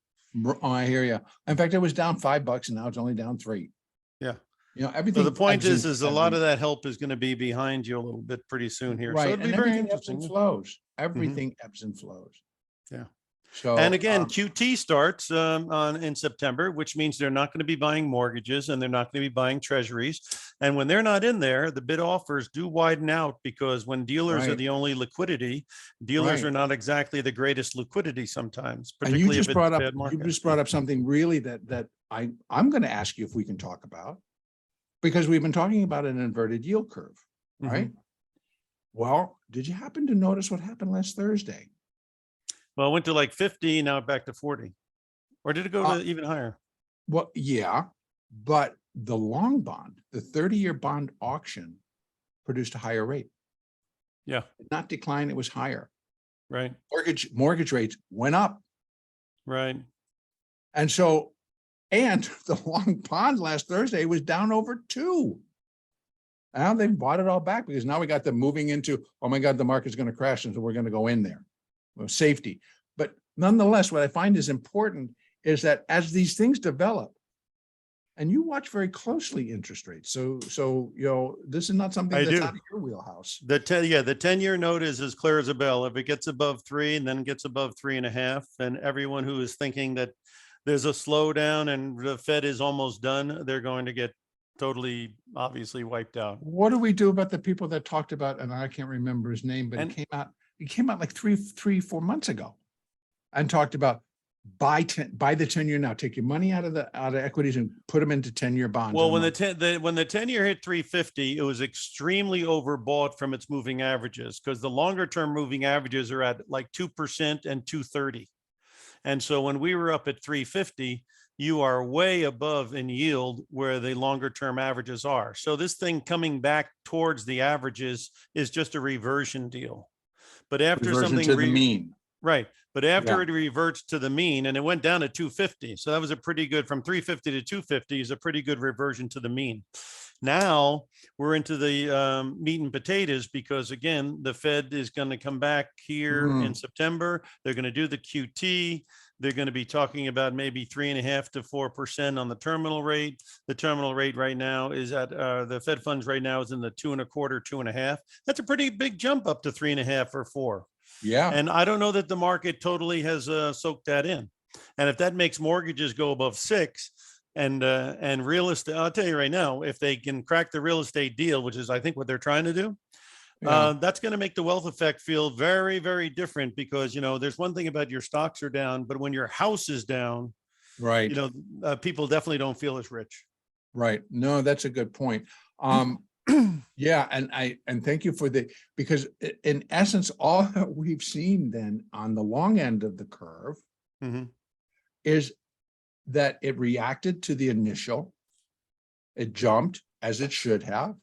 Oh, I hear you. In fact, it was down $5 and now it's only down $3. Yeah. Everything. So the point ebbs is a lot of that help is going to be behind you a little bit pretty soon here. So right, it'd be and very everything ebbs and interesting. flows. Everything ebbs and flows. Yeah. So And again, QT starts in September, which means they're not going to be buying mortgages and they're not going to be buying treasuries. And when they're not in there, the bid offers do widen out, because when dealers are Right. the only liquidity, dealers Right. are not exactly the greatest liquidity sometimes, and you particularly if just it's brought a up bad market. you just brought up something really that I'm going to ask you if we can talk about, because we've been talking about an inverted yield curve, right? Well, did you happen to notice what happened last Thursday? Well, it went to like 50, now back to 40. Or did it go to even higher? Well, yeah, but the long bond, the 30-year bond auction produced a higher rate. Yeah. Not decline, it was higher. Right. Mortgage rates went up. Right. And so, and the long bond last Thursday was down over 2. Now they've bought it all back, because now we got them moving into, oh my God, the market's going to crash, and so we're going to go in there. Well, safety. But nonetheless, what I find is important is that as these things develop, and you watch very closely interest rates. So this is not something I that's do. out of your wheelhouse. The 10-year note is as clear as a bell. If it gets above 3 and then gets above 3.5, then everyone who is thinking that there's a slowdown and the Fed is almost done, they're going to get totally obviously wiped out. What do we do about the people that talked about, and I can't remember his name, but it came out like 4 months ago and talked about buy the 10-year now, take your money out of equities and put them into 10-year bonds. Well, when the 10-year hit 350, it was extremely overbought from its moving averages, because the longer term moving averages are at like 2% and 230. And so when we were up at 350, you are way above in yield where the longer term averages are. So this thing coming back towards the averages is just a reversion deal. But after reversion something to the mean. Right. But after Yeah. it reverts to the mean, and it went down to 250. So that was a pretty good, from 350 to 250 is a pretty good reversion to the mean. Now we're into the meat and potatoes, because again, the Fed is going to come back here in September. They're going to do the QT. They're going to be talking about maybe 3.5 to 4% on the terminal rate. The terminal rate right now is at the Fed funds right now is in the 2.25, 2.5. That's a pretty big jump up to 3.5 or 4. Yeah. And I don't know that the market totally has soaked that in. And if that makes mortgages go above 6 and real estate, I'll tell you right now, if they can crack the real estate deal, which is I think what they're trying to do, that's going to make the wealth effect feel very, very different, because, there's one thing about your stocks are down, but when your house is down, right. People definitely don't feel as rich. Right. No, that's a good point. Yeah. And thank you for because in essence, all that we've seen then on the long end of the curve is that it reacted to the initial, it jumped as it should have,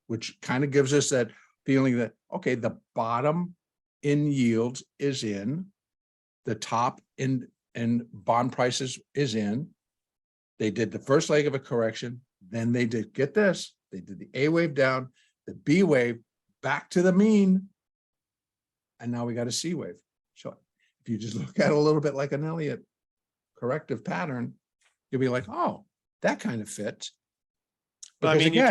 which kind of gives us that feeling that, okay, the bottom in yields is in, the top in bond prices is in. They did the first leg of a correction. Then they did, get this, they did the A wave down, the B wave back to the mean. And now we got a C wave. So if you just look at it a little bit like an Elliott corrective pattern, you'll be like, oh, that kind of fits. I Because mean, again,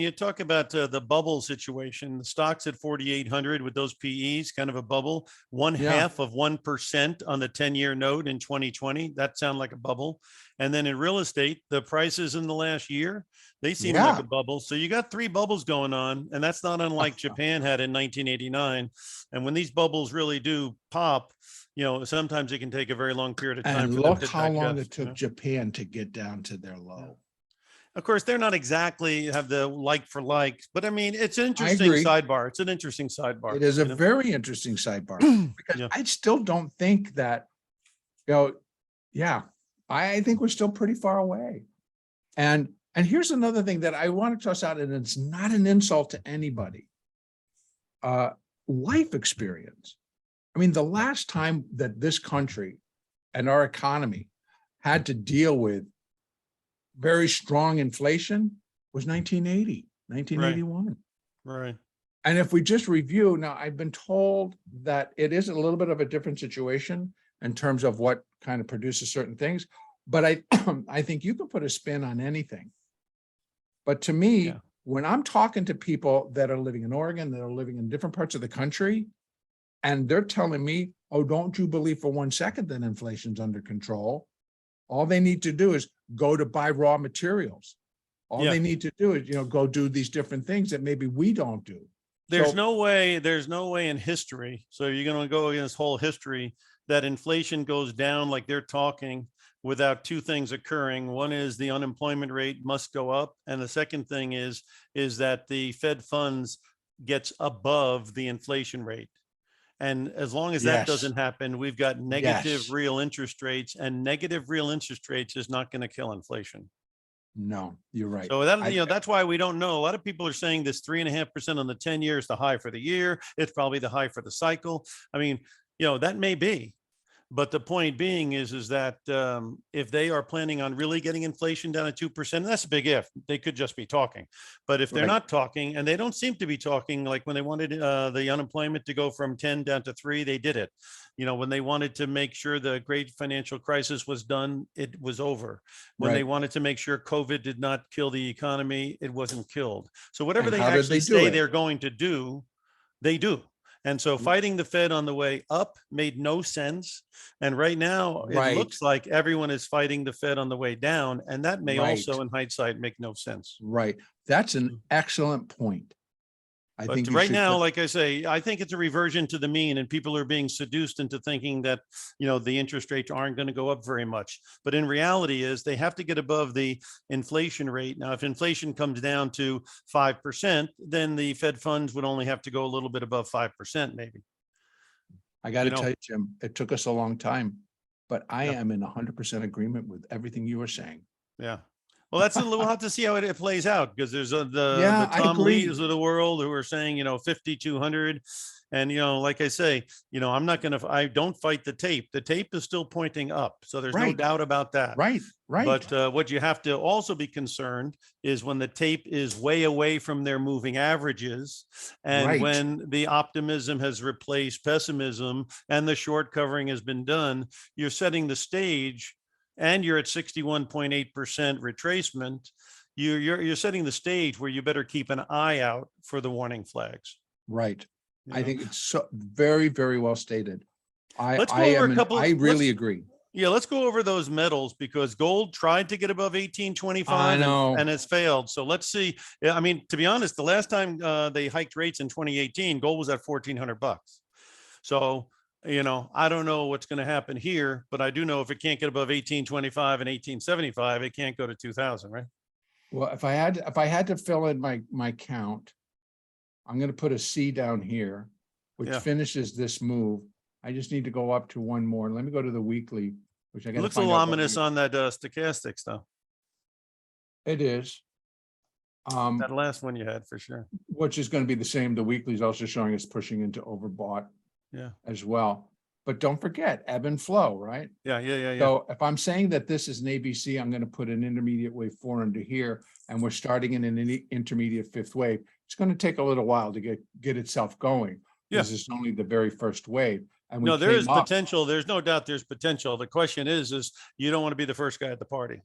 you talk about the bubble situation. The stock's at 4,800 with those PEs, kind of a bubble. 1/2 of 1% on the 10-year note in 2020. That sounds like a bubble. And then in real estate, the prices in the last year, they seem like a bubble. So you got 3 bubbles going on, and that's not unlike Japan had in 1989. And when these bubbles really do pop, sometimes it can take a very long period of time. and for them look to how long digest, it took Japan to get down to their low. Of course, they're not exactly have the like for like, but I mean, it's an interesting agree. sidebar. It's an interesting sidebar. It is a very interesting sidebar because Yeah. I still don't think that, I think we're still pretty far away. And here's another thing that I want to toss out, and it's not an insult to anybody. Life experience. I mean, the last time that this country and our economy had to deal with very strong inflation was 1980, 1981. Right. And if we just review, now I've been told that it is a little bit of a different situation in terms of what kind of produces certain things, but I, I think you can put a spin on anything. But to me, Yeah. when I'm talking to people that are living in Oregon, that are living in different parts of the country, and they're telling me, oh, don't you believe for 1 second that inflation's under control? All they need to do is go to buy raw materials. All Yeah. they need to do is, go do these different things that maybe we don't do. There's So- no way in history. So you're going to go against whole history that inflation goes down like they're talking without two things occurring. One is the unemployment rate must go up. And the second thing is that the Fed funds gets above the inflation rate. And as long as that Yes. doesn't happen, we've got negative Yes. real interest rates, and negative real interest rates is not going to kill inflation. No, you're right. So that, I- that's why we don't know. A lot of people are saying this 3.5% on the 10 years, the high for the year. It's probably the high for the cycle. I mean, that may be. But the point being is that if they are planning on really getting inflation down to 2%, and that's a big if, they could just be talking. But if they're Right. not talking, and they don't seem to be talking, like when they wanted the unemployment to go from 10 down to 3, they did it. When they wanted to make sure the great financial crisis was done, it was over. When they Right. wanted to make sure COVID did not kill the economy, it wasn't killed. So whatever And they how did actually they do say it? they're going to do, they do. And so fighting the Fed on the way up made no sense. And right now, it Right. looks like everyone is fighting the Fed on the way down. And that may also, Right. in hindsight, make no sense. Right. That's an excellent point. I But think you right should now, put- like I say, I think it's a reversion to the mean, and people are being seduced into thinking that, the interest rates aren't going to go up very much. But in reality is they have to get above the inflation rate. Now, if inflation comes down to 5%, then the Fed funds would only have to go a little bit above 5%, maybe. I got to you know- tell you, Jim, it took us a long time, but I Yeah. am in 100% agreement with everything you were saying. Yeah. Well, we'll have to see how it plays out, because there's Yeah, the I Tom agree. Lees of the world who are saying, 5,200. And, like I say, I don't fight the tape. The tape is still pointing up. So there's no Right. doubt about that. Right, right. But what you have to also be concerned is when the tape is way away from their moving averages, and Right. when the optimism has replaced pessimism and the short covering has been done, you're setting the stage, and you're at 61.8% retracement. You're setting the stage where you better keep an eye out for the warning flags. Right. you I know? think it's so very, very well stated. Let's go over a couple- I really let's- agree. Yeah, let's go over those metals, because gold tried to get above 1825 I know. and has failed. So let's see. Yeah, I mean, to be honest, the last time they hiked rates in 2018, gold was at $1,400. So, I don't know what's going to happen here, but I do know if it can't get above 1825 and 1875, it can't go to 2000, right? Well, if I had to fill in my count, I'm going to put a C down here, which Yeah. finishes this move. I just need to go up to one more. Let me go to the weekly, which I It got. looks a little ominous on that stochastic stuff. It is. That last one you had for sure. Which is going to be the same. The weekly is also showing us pushing into overbought Yeah. as well. But don't forget ebb and flow, right? Yeah. So if I'm saying that this is an ABC, I'm going to put an intermediate wave 4 under here, and we're starting in an intermediate fifth wave. It's going to take a little while to get itself going. Yeah. This is only the very first wave. And we No, there is came up- potential. There's no doubt there's potential. The question is you don't want to be the first guy at the party.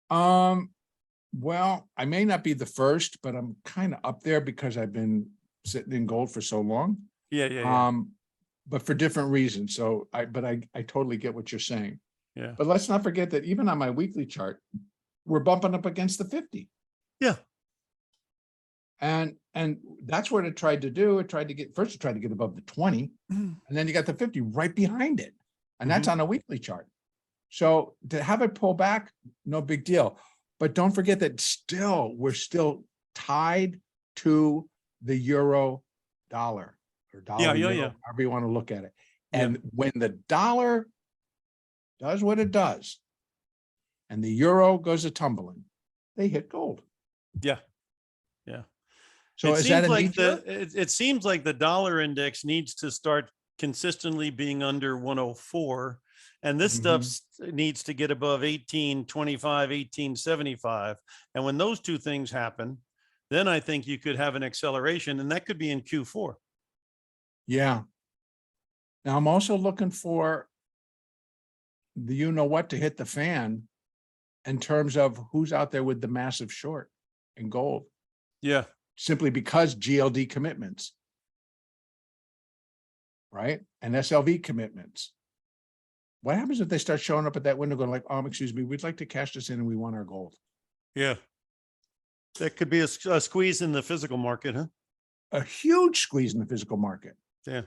Well, I may not be the first, but I'm kind of up there because I've been sitting in gold for so long. Yeah. But for different reasons. So I totally get what you're saying. Yeah. But let's not forget that even on my weekly chart, we're bumping up against the 50. Yeah. And that's what it tried to do. It tried to get above the 20, and then you got the 50 right behind it. And that's on a weekly chart. So to have it pull back, no big deal. But don't forget that we're still tied to the euro dollar or dollar. Yeah. euro, however you want to look at it. Yeah. And when the dollar does what it does, and the euro goes a tumbling, they hit gold. Yeah. So is that a knee jerk? It seems like the dollar index needs to start consistently being under 104 And this stuff needs to get above 1825, 1875. And when those two things happen, then I think you could have an acceleration, and that could be in Q4. Yeah. Now I'm also looking for the what to hit the fan in terms of who's out there with the massive short in gold, Yeah. simply because GLD commitments, right? And SLV commitments. What happens if they start showing up at that window going like, excuse me, we'd like to cash this in and we want our gold? Yeah. That could be a squeeze in the physical market, huh? A huge squeeze in the physical market. Yeah.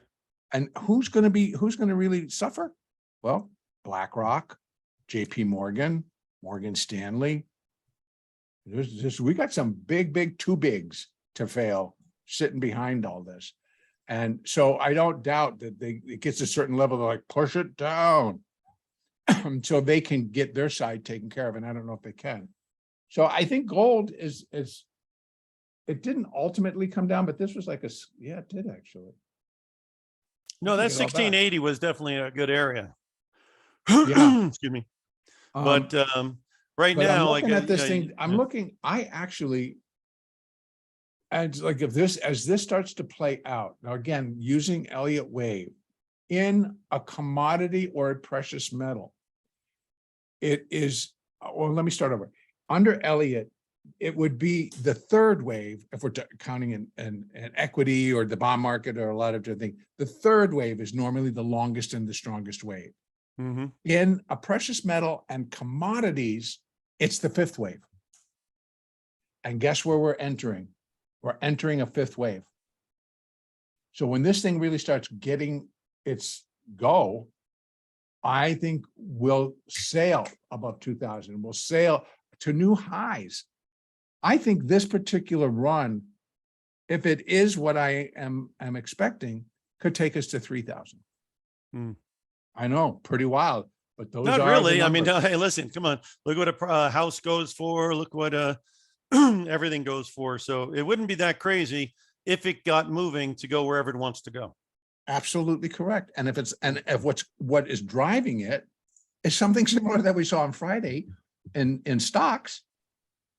And who's going to really suffer? Well, BlackRock, JP Morgan, Morgan Stanley. We got some big too bigs to fail sitting behind all this. And so I don't doubt that it gets a certain level, they're like, push it down so they can get their side taken care of. And I don't know if they can. So I think gold is it didn't ultimately come down, but this was like yeah, it did actually. No, that 1680 was definitely a good area. Yeah. Excuse me. But right now, I'm looking like at this thing, I'm looking, I actually, and like as this starts to play out, now again, using Elliott wave in a commodity or a precious metal, it is, well, let me start over. Under Elliott, it would be the third wave, if we're counting an equity or the bond market or a lot of different things. The third wave is normally the longest and the strongest wave. In a precious metal and commodities, it's the fifth wave. And guess where we're entering? We're entering a fifth wave. So when this thing really starts getting its go, I think we'll sail above 2000. We'll sail to new highs. I think this particular run, if it is what I am expecting, could take us to 3000. I know, pretty wild, but those not are really. I mean, hey, listen, come on. Look what a house goes for. Look what everything goes for. So it wouldn't be that crazy if it got moving to go wherever it wants to go. Absolutely correct. And if what is driving it is something similar that we saw on Friday in stocks,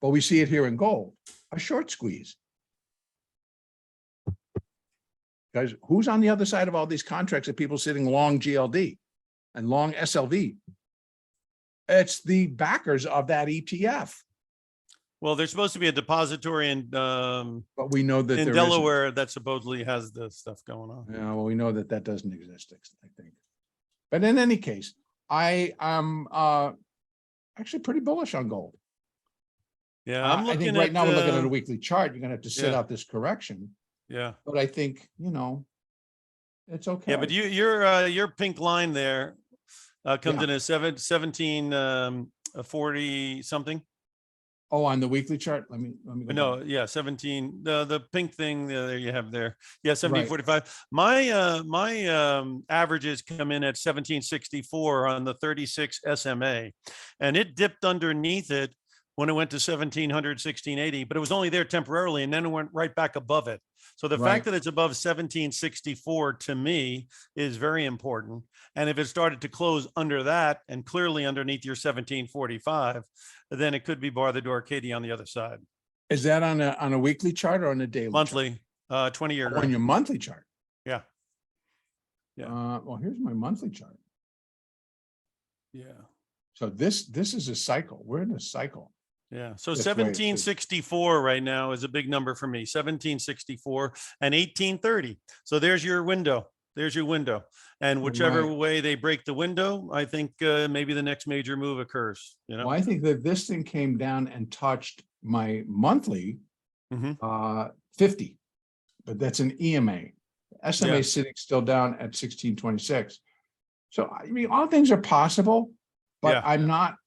but we see it here in gold, a short squeeze. Guys, who's on the other side of all these contracts of people sitting long GLD and long SLV? It's the backers of that ETF. Well, there's supposed to be a depository in but we know that in there Delaware that supposedly has the stuff going on. Yeah, well, we know that doesn't exist, I think. But in any case, I am actually pretty bullish on gold. Yeah, I'm looking I think right at, now we're looking at a weekly chart. You're gonna have to sit yeah. out this correction. Yeah. But I think, it's okay. Yeah, but your pink line there comes Yeah. in at 1740 something. Oh, on the weekly chart, let me go No, back. yeah, 17. The pink thing there you have there. Yeah, 1745. My averages come in at 1764 on the 36 SMA, and it dipped underneath it when it went to 1700, 1680, but it was only there temporarily, and then it went right back above it. So the fact that it's above 1764 to me is very important. And if it started to close under that and clearly underneath your 1745, then it could be bar the door Katie on the other side. Is that on a weekly chart or on a daily? Monthly, 20-year. On your monthly chart. Yeah. Yeah. Well, here's my monthly chart. Yeah. So this is a cycle. We're in a cycle. Yeah. So This way, 1764 right now is a big number for me. 1764 and 1830. So there's your window. There's your window. And whichever way they break the window, I think maybe the next major move occurs. Well, I think that this thing came down and touched my monthly 50, but that's an EMA. SMA is sitting still down at 1626. So I mean, all things are possible, but I'm not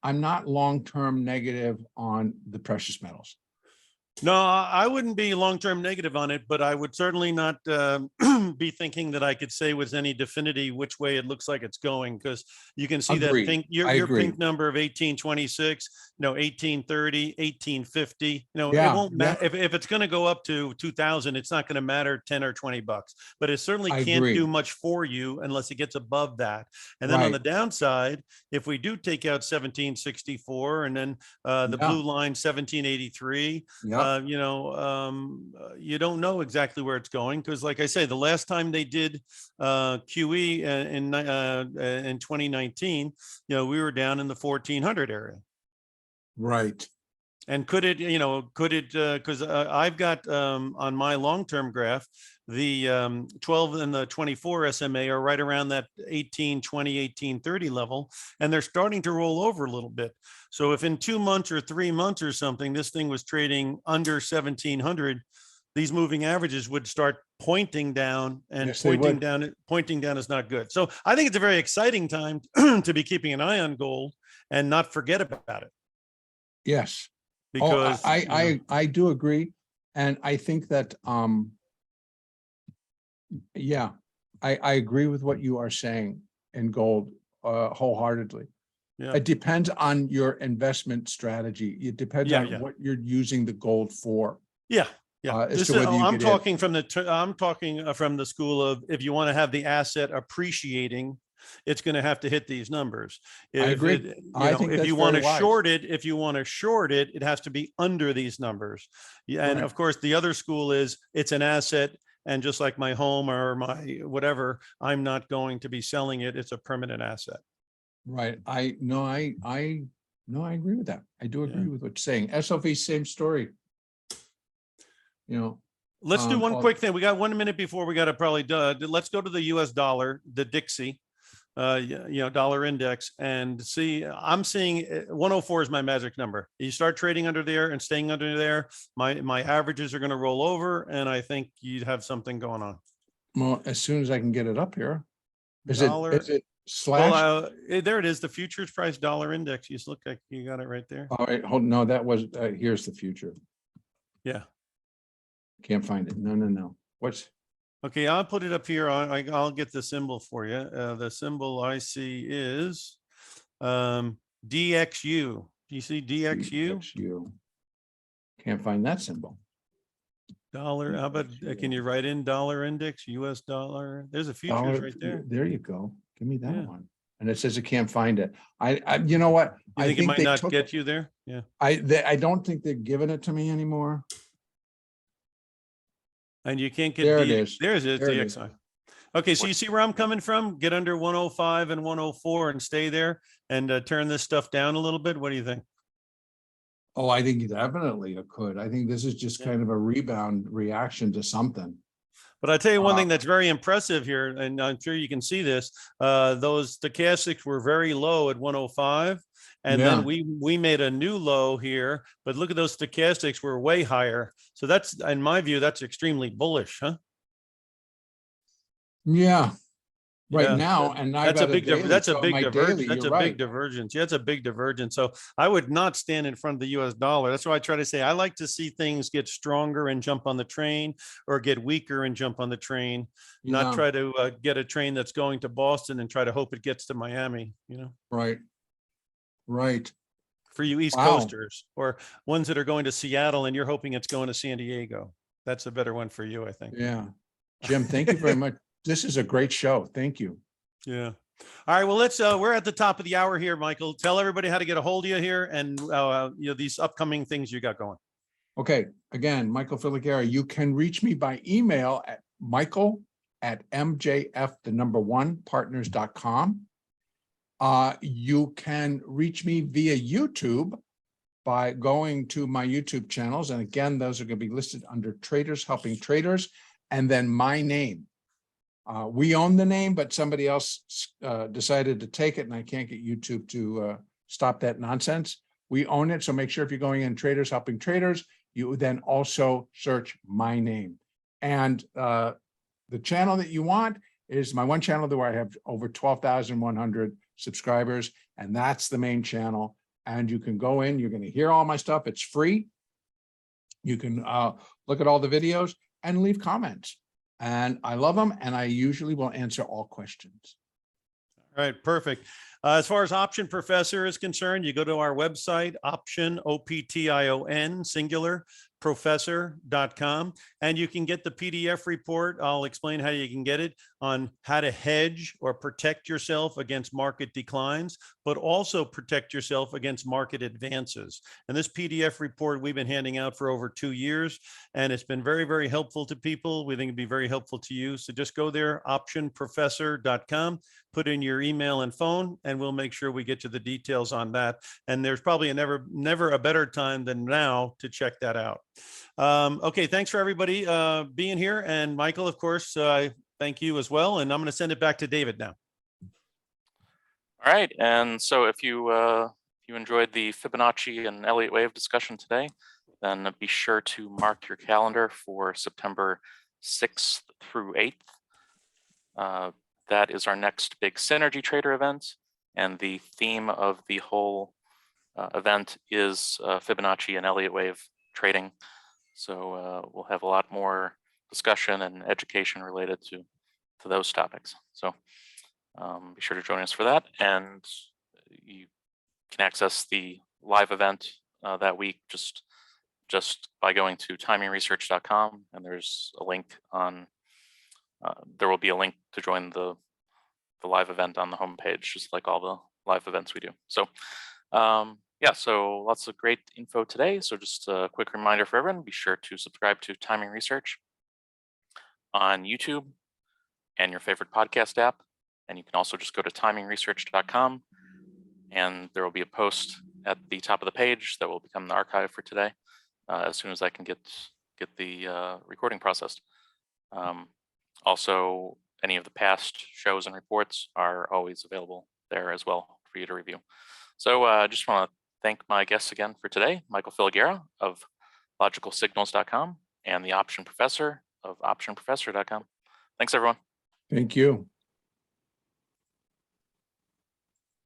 long-term negative on the precious metals. No, I wouldn't be long-term negative on it, but I would certainly not be thinking that I could say with any definity which way it looks like it's going, because you can see that Agreed. pink, I your agree. pink number of 1826, 1830, 1850. It Yeah, won't matter if it's going to go up to 2000. It's not going to matter 10 or 20 bucks, but it certainly I can't do agree. much for you unless it gets above that. And then on the Right. downside, if we do take out 1764 and then the Yeah. blue line 1783, Yeah. you don't know exactly where it's going, because like I say, the last time they did QE in 2019, we were down in the 1400 area. Right. And could it, because I've got on my long-term graph, the 12 and the 24 SMA are right around that 1820, 1830 level, and they're starting to roll over a little bit. So if in 2 months or 3 months or something, this thing was trading under 1700, these moving averages would start pointing down, and Yes, they would. pointing down is not good. So I think it's a very exciting time to be keeping an eye on gold and not forget about it. Yes. Because I do agree. And I think that, yeah, I agree with what you are saying in gold wholeheartedly. Yeah. It depends on your investment strategy. It depends on what you're using the gold for. Yeah. As to whether you I'm get talking from the school of, if you want to have the asset appreciating, it's going to have to hit these numbers. I agree. I think if that's you want to very wise. short it, it has to be under these numbers. Yeah, and Right. of course, the other school is it's an asset, and just like my home or my whatever, I'm not going to be selling it. It's a permanent asset. Right. I agree with that. I do agree with what you're saying. SLV, same story. Let's do one quick thing. We got 1 minute before we got to probably let's go to the US dollar, the Dixie, dollar index, and see. I'm seeing 104 is my magic number. You start trading under there and staying under there, my averages are going to roll over, and I think you'd have something going on. Well, as soon as I can get it up here. Is Dollar, it slash? well, there it is, the futures price dollar index. You just look like you got it right there. All right, hold, no, that was, here's the future. Yeah. Can't find it. No. What's? Okay, I'll put it up here. I'll get the symbol for you. The symbol I see is DXU. Do you see DXU? DXU. Can't find that symbol. Dollar. How about, can you write in dollar index, US dollar? There's a futures right there. There you go. Give me that one. And it says it can't find it. I you know what? You think it might not get you there? Yeah. I don't think they're giving it to me anymore. And you can't get there it is. There's it, DXI. Okay, so you see where I'm coming from? Get under 105 and 104 and stay there, and turn this stuff down a little bit. What do you think? Oh, I think definitely it could. I think this is just kind of a rebound reaction to something. But I tell you one thing that's very impressive here, and I'm sure you can see this, those stochastics were very low at 105. And then we made a new low here, but look at those stochastics were way higher. So that's, in my view, that's extremely bullish, huh? Yeah. Right now, and that's a big divergence. That's a big divergence. Yeah, it's a big divergence. So I would not stand in front of the US dollar. That's why I try to say I like to see things get stronger and jump on the train, or get weaker and jump on the train, not try to get a train that's going to Boston and try to hope it gets to Miami, Right. For you East Coasters, or ones that are going to Seattle and you're hoping it's going to San Diego. That's a better one for you, I think. Yeah. Jim, thank you very much. This is a great show. Thank you. Yeah. All right. Well, let's, we're at the top of the hour here, Michael. Tell everybody how to get a hold of you here, and, these upcoming things you got going. Okay. Again, Michael Filighera. You can reach me by email at michael@mjf1partners.com. You can reach me via YouTube by going to my YouTube channels. And again, those are going to be listed under Traders Helping Traders, and then my name. We own the name, but somebody else decided to take it, and I can't get YouTube to stop that nonsense. We own it. So make sure if you're going in Traders Helping Traders, you then also search my name. And the channel that you want is my one channel where I have over 12,100 subscribers, and that's the main channel. And you can go in, you're going to hear all my stuff. It's free. You can look at all the videos and leave comments. And I love them, and I usually will answer all questions. All right, perfect. As far as Option Professor is concerned, you go to our website, option, OPTION, singular, professor.com, and you can get the PDF report. I'll explain how you can get it on how to hedge or protect yourself against market declines, but also protect yourself against market advances. And this PDF report we've been handing out for over 2 years, and it's been very, very helpful to people. We think it'd be very helpful to you. So just go there, optionprofessor.com, put in your email and phone, and we'll make sure we get you the details on that. And there's probably never a better time than now to check that out. Okay, thanks for everybody being here. And Michael, of course, thank you as well. And I'm going to send it back to David now. All right, and so if you enjoyed the Fibonacci and Elliott wave discussion today, then be sure to mark your calendar for September 6th through 8th. That is our next big Synergy Trader event, and the theme of the whole event is Fibonacci and Elliott wave trading. So we'll have a lot more discussion and education related to those topics. So be sure to join us for that, and you can access the live event that week just by going to timingresearch.com, and there's a link on. There will be a link to join the live event on the homepage, just like all the live events we do. So yeah, so lots of great info today. So just a quick reminder for everyone, be sure to subscribe to Timing Research on YouTube and your favorite podcast app. And you can also just go to timingresearch.com, and there will be a post at the top of the page that will become the archive for today as soon as I can get the recording processed. Also, any of the past shows and reports are always available there as well for you to review. So I just want to thank my guests again for today, Michael Filighera of logicalsignals.com and the Option Professor of optionprofessor.com. Thanks, everyone. Thank you.